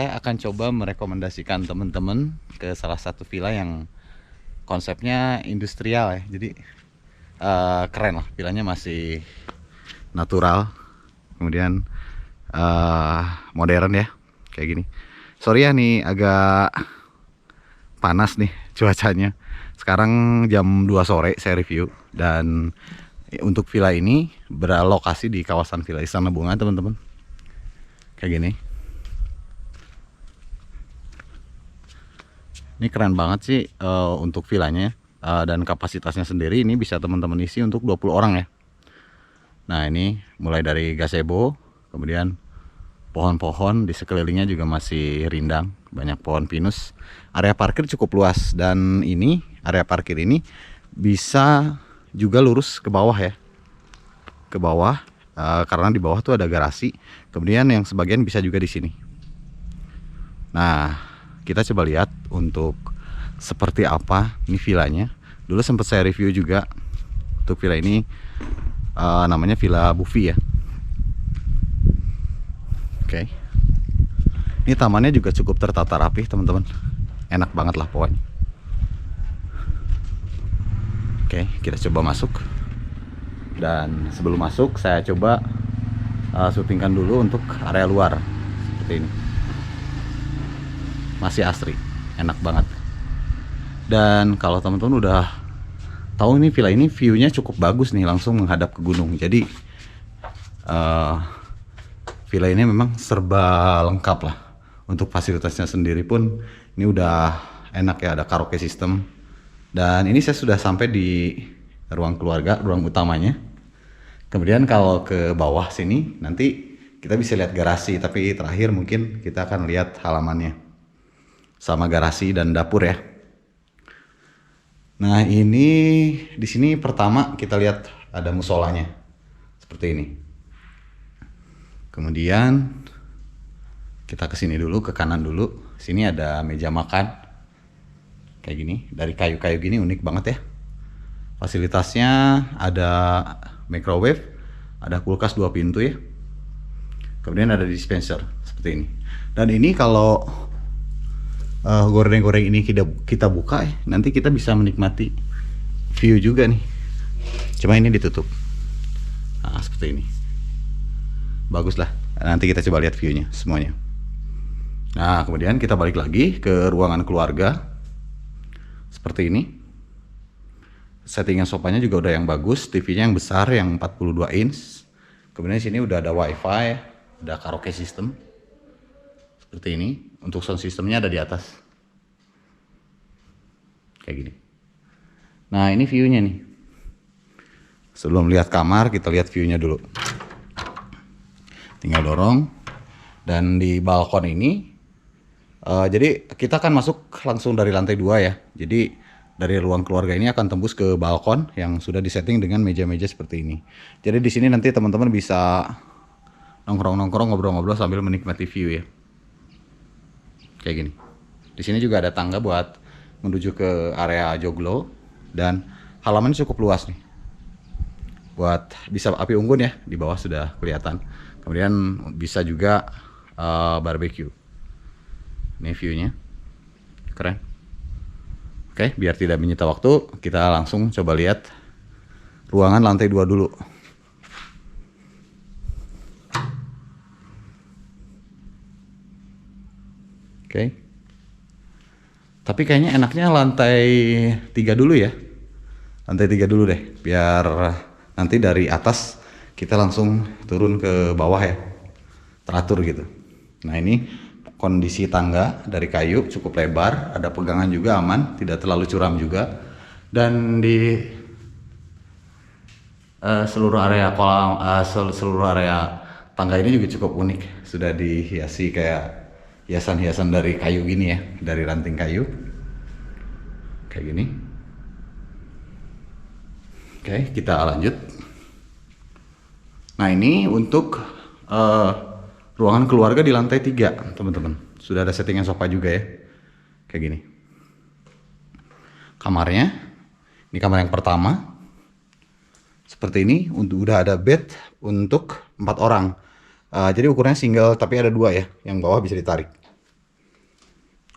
Saya akan coba merekomendasikan teman-teman ke salah satu villa yang konsepnya industrial ya. Jadi keren lah, villanya masih natural, kemudian modern ya, kayak gini. Sorry ya nih agak panas nih cuacanya. Sekarang jam 2 sore saya review, dan untuk villa ini berlokasi di kawasan Villa Istana Bunga teman-teman. Kayak gini. Ini keren banget sih untuk villanya, dan kapasitasnya sendiri ini bisa teman-teman isi untuk 20 orang ya. Nah ini mulai dari gazebo, kemudian pohon-pohon di sekelilingnya juga masih rindang, banyak pohon pinus. Area parkir cukup luas, dan ini area parkir ini bisa juga lurus ke bawah ya, ke bawah, karena di bawah tuh ada garasi. Kemudian yang sebagian bisa juga di sini. Nah, kita coba lihat untuk seperti apa ini villanya. Dulu sempat saya review juga untuk villa ini, namanya Villa Buffy ya. Oke. Ini tamannya juga cukup tertata rapi teman-teman. Enak banget lah pokoknya. Oke, kita coba masuk. Dan sebelum masuk saya coba syutingkan dulu untuk area luar seperti ini. Masih asri, enak banget. Dan kalau teman-teman udah tahu ini villa ini view-nya cukup bagus nih, langsung menghadap ke gunung. Jadi villa ini memang serba lengkap lah. Untuk fasilitasnya sendiri pun ini udah enak ya, ada karaoke system. Dan ini saya sudah sampai di ruang keluarga, ruang utamanya. Kemudian kalau ke bawah sini nanti kita bisa lihat garasi, tapi terakhir mungkin kita akan lihat halamannya sama garasi dan dapur ya. Nah ini di sini pertama kita lihat ada musolanya seperti ini. Kemudian kita ke sini dulu, ke kanan dulu. Sini ada meja makan kayak gini, dari kayu-kayu gini, unik banget ya. Fasilitasnya ada microwave, ada kulkas 2 pintu ya. Kemudian ada dispenser seperti ini. Dan ini kalau goreng-goreng ini kita buka ya, nanti kita bisa menikmati view juga nih. Cuma ini ditutup. Nah, seperti ini. Bagus lah. Nanti kita coba lihat view-nya semuanya. Nah, kemudian kita balik lagi ke ruangan keluarga. Seperti ini. Settingan sofanya juga udah yang bagus, TV-nya yang besar yang 42 inch. Kemudian di sini udah ada WiFi, ada karaoke system. Seperti ini. Untuk sound systemnya ada di atas. Kayak gini. Nah, ini view-nya nih. Sebelum lihat kamar, kita lihat view-nya dulu. Tinggal dorong. Dan di balkon ini, jadi kita akan masuk langsung dari lantai 2 ya. Jadi dari ruang keluarga ini akan tembus ke balkon yang sudah disetting dengan meja-meja seperti ini. Jadi di sini nanti teman-teman bisa nongkrong-nongkrong, ngobrol-ngobrol sambil menikmati view ya. Kayak gini. Di sini juga ada tangga buat menuju ke area joglo, dan halamannya cukup luas nih. Buat bisa api unggun ya, di bawah sudah kelihatan. Kemudian bisa juga barbecue. Ini view-nya. Keren. Oke, biar tidak menyita waktu, kita langsung coba lihat ruangan lantai 2 dulu. Oke. Tapi kayaknya enaknya lantai 3 dulu ya. Lantai 3 dulu deh, biar nanti dari atas kita langsung turun ke bawah ya. Teratur gitu. Nah, ini kondisi tangga dari kayu cukup lebar, ada pegangan juga aman, tidak terlalu curam juga. Dan di seluruh area kolam, seluruh area tangga ini juga cukup unik. Sudah dihiasi kayak hiasan-hiasan dari kayu gini ya, dari ranting kayu. Kayak gini. Oke, kita lanjut. Nah, ini untuk ruangan keluarga di lantai 3, teman-teman. Sudah ada settingan sofa juga ya. Kayak gini. Kamarnya, ini kamar yang pertama. Seperti ini, udah ada bed untuk 4 orang. Jadi ukurannya single, tapi ada 2 ya. Yang bawah bisa ditarik.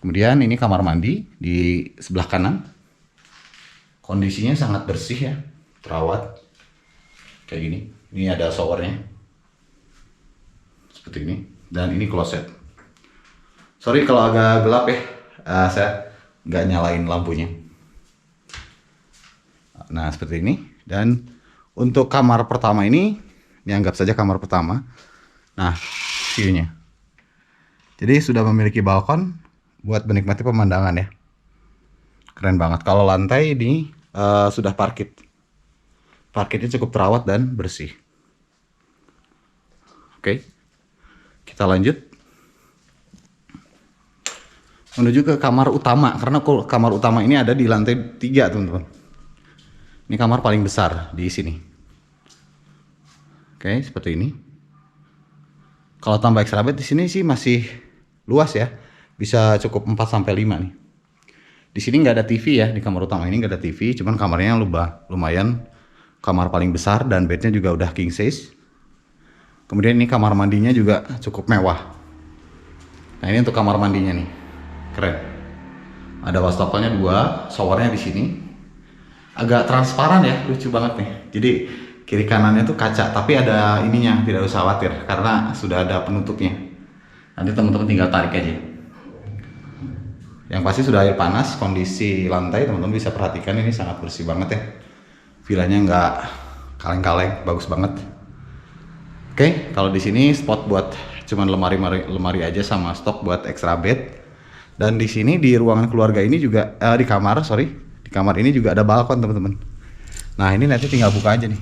Kemudian ini kamar mandi di sebelah kanan. Kondisinya sangat bersih ya, terawat. Kayak gini. Ini ada showernya. Seperti ini. Dan ini kloset. Sorry kalau agak gelap ya. Saya nggak nyalain lampunya. Nah, seperti ini. Dan untuk kamar pertama ini anggap saja kamar pertama. Nah, view-nya. Jadi sudah memiliki balkon buat menikmati pemandangan ya. Keren banget. Kalau lantai ini sudah parkit. Parkitnya cukup terawat dan bersih. Oke. Kita lanjut. Menuju ke kamar utama. Karena kamar utama ini ada di lantai 3, teman-teman. Ini kamar paling besar di sini. Oke, seperti ini. Kalau tambah extra bed di sini sih masih luas ya. Bisa cukup 4 sampai 5 nih. Di sini nggak ada TV ya, di kamar utama ini nggak ada TV, cuman kamarnya lumayan. Kamar paling besar dan bednya juga udah king size. Kemudian ini kamar mandinya juga cukup mewah. Nah, ini untuk kamar mandinya nih. Keren. Ada wastafelnya 2, showernya di sini. Agak transparan ya, lucu banget nih. Jadi kiri kanannya tuh kaca, tapi ada ininya, tidak usah khawatir karena sudah ada penutupnya. Nanti teman-teman tinggal tarik aja. Yang pasti sudah air panas, kondisi lantai teman-teman bisa perhatikan ini sangat bersih banget ya. Villanya nggak kaleng-kaleng, bagus banget. Oke, kalau di sini spot buat cuman lemari aja sama stok buat extra bed. Dan di sini di ruangan keluarga ini juga di kamar ini juga ada balkon teman-teman. Nah, ini nanti tinggal buka aja nih.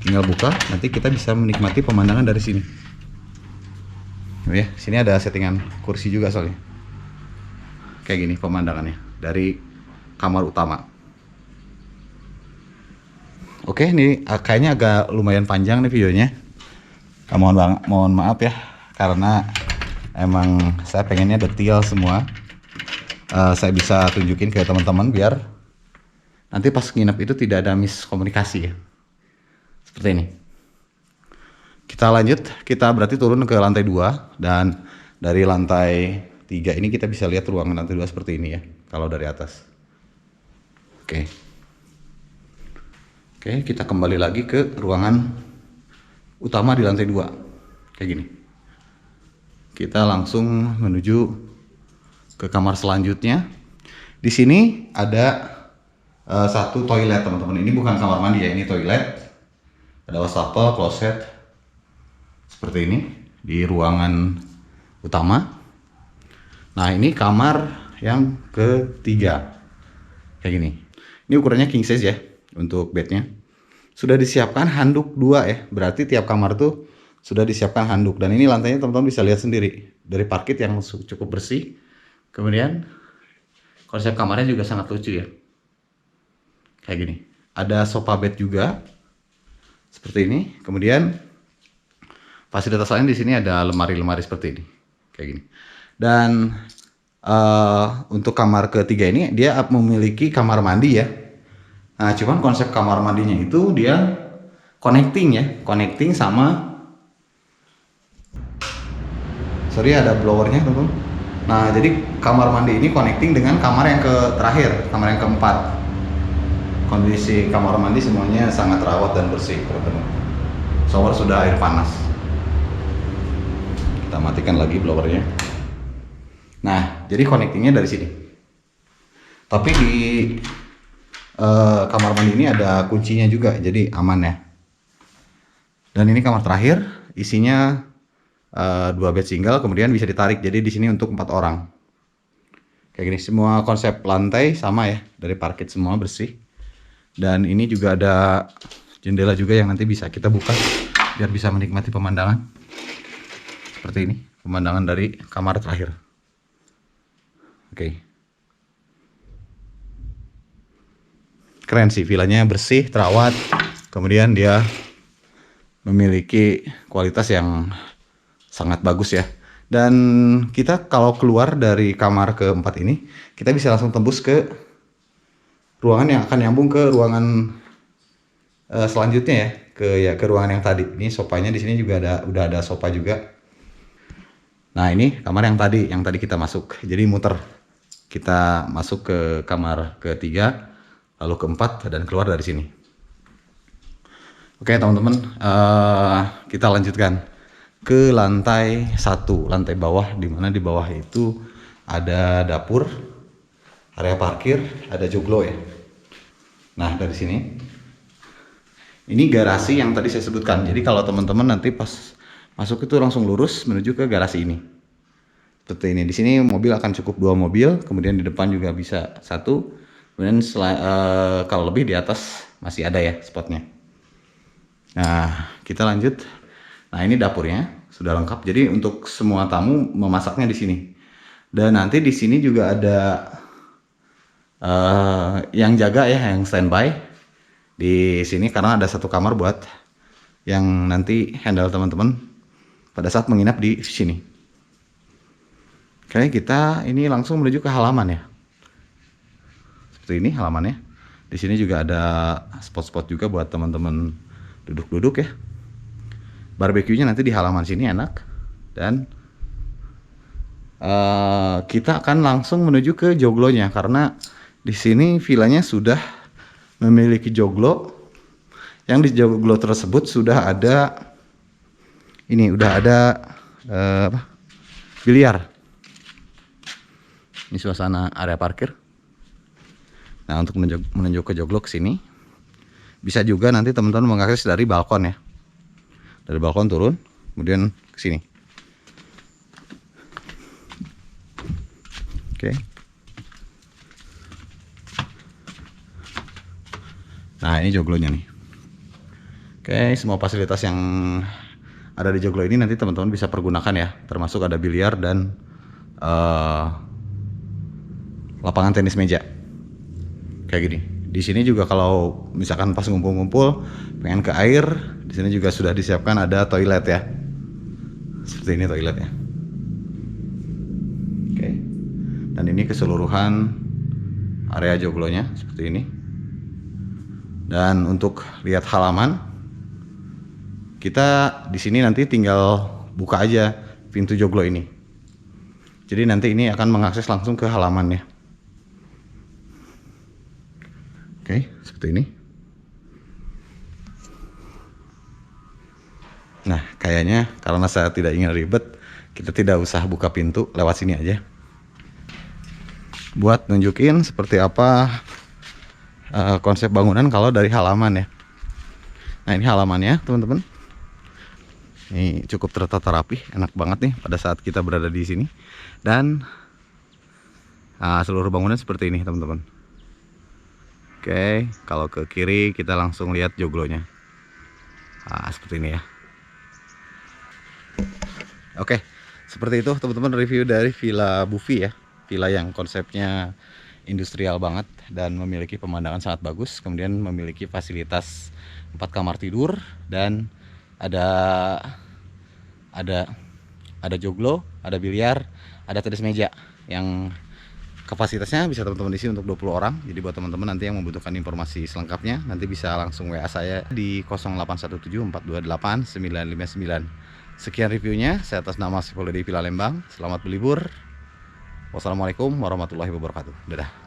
Tinggal buka, nanti kita bisa menikmati pemandangan dari sini. Ya, sini ada settingan kursi juga soalnya. Kayak gini pemandangannya dari kamar utama. Oke, ini kayaknya agak lumayan panjang nih videonya. Mohon maaf ya, karena emang saya pengennya detail semua. Saya bisa tunjukin ke teman-teman biar nanti pas nginep itu tidak ada miskomunikasi ya. Seperti ini. Kita lanjut, kita berarti turun ke lantai 2 dan dari lantai 3 ini kita bisa lihat ruangan lantai 2 seperti ini ya, kalau dari atas. Oke, kita kembali lagi ke ruangan utama di lantai 2. Kayak gini. Kita langsung menuju ke kamar selanjutnya. Di sini ada satu toilet teman-teman. Ini bukan kamar mandi ya, ini toilet. Ada wastafel, kloset. Seperti ini di ruangan utama. Nah, ini kamar yang ketiga. Kayak gini. Ini ukurannya king size ya untuk bednya. Sudah disiapkan handuk 2 ya. Berarti tiap kamar tuh sudah disiapkan handuk. Dan ini lantainya teman-teman bisa lihat sendiri. Dari parkit yang cukup bersih. Kemudian konsep kamarnya juga sangat lucu ya. Kayak gini. Ada sofa bed juga. Seperti ini. Kemudian fasilitas lain di sini ada lemari-lemari seperti ini. Kayak gini. Dan untuk kamar ketiga ini dia memiliki kamar mandi ya. Nah, cuman konsep kamar mandinya itu dia connecting sama, sorry ada blowernya teman-teman. Nah, jadi kamar mandi ini connecting dengan kamar yang terakhir, kamar yang keempat. Kondisi kamar mandi semuanya sangat terawat dan bersih teman-teman. Shower sudah air panas. Kita matikan lagi blowernya. Nah, jadi connectingnya dari sini. Tapi di kamar mandi ini ada kuncinya juga, jadi aman ya. Dan ini kamar terakhir, isinya 2 bed single, kemudian bisa ditarik. Jadi di sini untuk 4 orang. Kayak gini, semua konsep lantai sama ya, dari parkit semua bersih. Dan ini juga ada jendela juga yang nanti bisa kita buka biar bisa menikmati pemandangan. Seperti ini, pemandangan dari kamar terakhir. Oke. Keren sih, villanya bersih, terawat, kemudian dia memiliki kualitas yang sangat bagus ya. Dan kita kalau keluar dari kamar keempat ini, kita bisa langsung tembus ke ruangan yang akan nyambung ke ruangan selanjutnya ya, ke ruangan yang tadi. Ini sofanya di sini juga udah ada sofa juga. Nah ini kamar yang tadi kita masuk. Jadi muter. Kita masuk ke kamar ketiga, lalu keempat dan keluar dari sini. Oke teman-teman, kita lanjutkan ke lantai 1, lantai bawah, di mana di bawah itu ada dapur, area parkir, ada joglo ya. Nah dari sini, ini garasi yang tadi saya sebutkan. Jadi kalau teman-teman nanti pas masuk itu langsung lurus menuju ke garasi ini. Seperti ini. Di sini mobil akan cukup 2 mobil, kemudian di depan juga bisa 1. Kemudian kalau lebih di atas masih ada ya spotnya. Nah, kita lanjut. Nah, ini dapurnya sudah lengkap. Jadi untuk semua tamu memasaknya di sini. Dan nanti di sini juga ada yang jaga ya, yang standby di sini karena ada 1 kamar buat yang nanti handle teman-teman pada saat menginap di sini. Oke, kita ini langsung menuju ke halaman ya. Seperti ini halamannya. Di sini juga ada spot-spot juga buat teman-teman duduk-duduk ya. Barbeque-nya nanti di halaman sini enak. Dan kita akan langsung menuju ke joglonya karena di sini villanya sudah memiliki joglo. Yang di joglo tersebut sudah ada ini, udah ada biliar. Ini suasana area parkir. Nah, untuk menuju ke joglo ke sini bisa juga nanti teman-teman mengakses dari balkon ya. Dari balkon turun, kemudian ke sini. Oke. Nah, ini joglonya nih. Oke, semua fasilitas yang ada di joglo ini nanti teman-teman bisa pergunakan ya. Termasuk ada biliar dan lapangan tenis meja. Kayak gini. Di sini juga kalau misalkan pas ngumpul-ngumpul pengen ke air, di sini juga sudah disiapkan ada toilet ya. Seperti ini toiletnya. Oke. Dan ini keseluruhan area joglonya seperti ini. Dan untuk lihat halaman, kita di sini nanti tinggal buka aja pintu joglo ini. Jadi nanti ini akan mengakses langsung ke halamannya. Oke, seperti ini. Nah, kayaknya karena saya tidak ingin ribet, kita tidak usah buka pintu, lewat sini aja. Buat nunjukin seperti apa konsep bangunan kalau dari halaman ya. Nah, ini halamannya, teman-teman. Ini cukup tertata rapi, enak banget nih pada saat kita berada di sini. Dan seluruh bangunan seperti ini, teman-teman. Oke, kalau ke kiri kita langsung lihat joglonya. Seperti ini ya. Oke, seperti itu teman-teman review dari Villa Buffy ya. Villa yang konsepnya industrial banget dan memiliki pemandangan sangat bagus. Kemudian memiliki fasilitas 4 kamar tidur dan ada joglo, ada biliar, ada tenis meja yang kapasitasnya bisa teman-teman isi untuk 20 orang. Jadi buat teman-teman nanti yang membutuhkan informasi selengkapnya nanti bisa langsung WA saya di 0817428959. Sekian reviewnya, saya atas nama Sipol dari Villa Lembang. Selamat berlibur. Wassalamualaikum warahmatullahi wabarakatuh. Dadah.